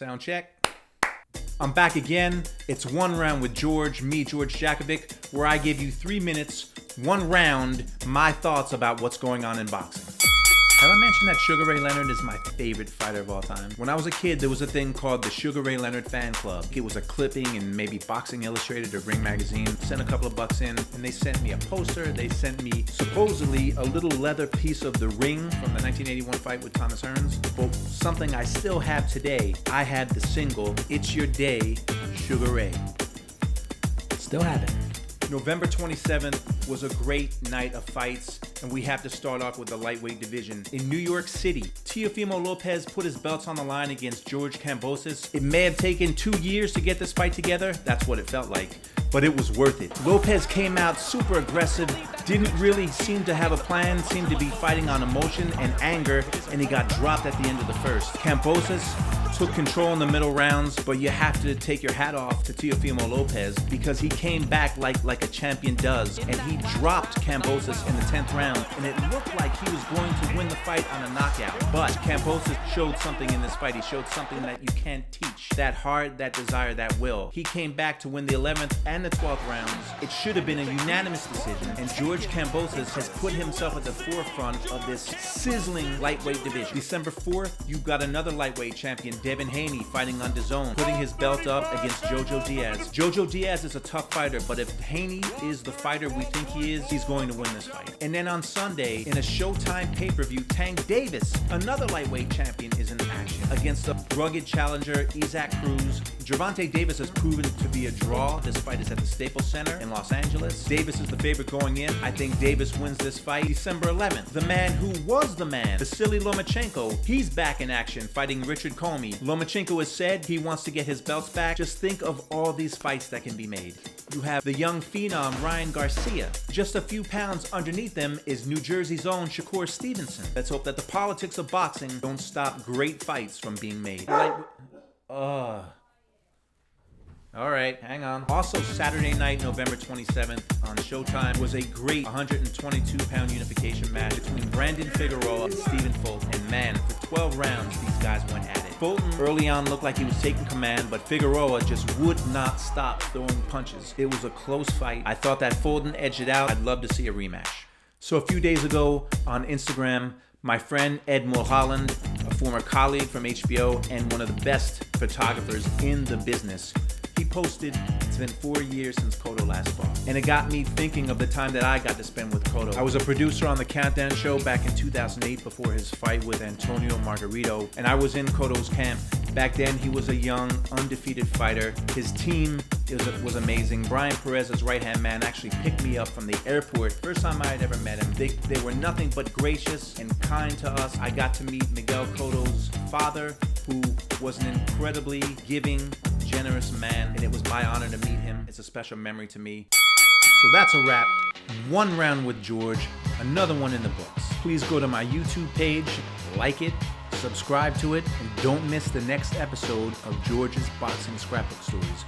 Sound check. I'm back again. It's One Round with George, me, George Jakovic, where I give you 3 minutes, one round, my thoughts about what's going on in boxing. Have I mentioned that Sugar Ray Leonard is my favorite fighter of all time? When I was a kid, there was a thing called the Sugar Ray Leonard Fan Club. It was a clipping in maybe Boxing Illustrated or Ring Magazine. Sent a couple of bucks in, and they sent me a poster. They sent me, supposedly, a little leather piece of the ring from the 1981 fight with Thomas Hearns. But something I still have today, I had the single, It's Your Day, Sugar Ray. Still have it. November 27th was a great night of fights, and we have to start off with the lightweight division. In New York City, Teofimo Lopez put his belts on the line against George Kambosos. It may have taken 2 years to get this fight together, that's what it felt like, but it was worth it. Lopez came out super aggressive, didn't really seem to have a plan, seemed to be fighting on emotion and anger, and he got dropped at the end of the first. Kambosos took control in the middle rounds, but you have to take your hat off to Teofimo Lopez because he came back like a champion does, and he dropped Kambosos in the 10th round, and it looked like he was going to win the fight on a knockout. But Kambosos showed something in this fight. He showed something that you can't teach. That heart, that desire, that will. He came back to win the 11th and the 12th rounds. It should have been a unanimous decision, and George Kambosos has put himself at the forefront of this sizzling lightweight division. December 4th, you've got another lightweight champion, Devin Haney, fighting on DAZN, putting his belt up against Jojo Diaz. Jojo Diaz is a tough fighter, but if Haney is the fighter we think he is, he's going to win this fight. And then on Sunday, in a Showtime pay-per-view, Tank Davis, another lightweight champion, is in action against the rugged challenger, Isaac Cruz. Gervonta Davis has proven to be a draw. This fight is at the Staples Center in Los Angeles. Davis is the favorite going in. I think Davis wins this fight. December 11th, the man who was the man, Vasily Lomachenko, he's back in action fighting Richard Comey. Lomachenko has said he wants to get his belts back. Just think of all these fights that can be made. You have the young phenom Ryan Garcia. Just a few pounds underneath them is New Jersey's own Shakur Stevenson. Let's hope that the politics of boxing don't stop great fights from being made. All right, hang on. Also, Saturday night, November 27th on Showtime was a great 122-pound unification match between Brandon Figueroa and Stephen Fulton. And man, for 12 rounds, these guys went at it. Fulton early on looked like he was taking command, but Figueroa just would not stop throwing punches. It was a close fight. I thought that Fulton edged it out. I'd love to see a rematch. So a few days ago on Instagram, my friend Ed Mulholland, a former colleague from HBO and one of the best photographers in the business, he posted, it's been 4 years since Cotto last fought. And it got me thinking of the time that I got to spend with Cotto. I was a producer on the Countdown Show back in 2008 before his fight with Antonio Margarito, and I was in Cotto's camp. Back then, he was a young, undefeated fighter. His team was amazing. Brian Perez, his right-hand man, actually picked me up from the airport. First time I had ever met him. They were nothing but gracious and kind to us. I got to meet Miguel Cotto's father, who was an incredibly giving, generous man, and it was my honor to meet him. It's a special memory to me. So that's a wrap. One round with George, another one in the books. Please go to my YouTube page, like it, subscribe to it, and don't miss the next episode of George's Boxing Scrapbook Stories.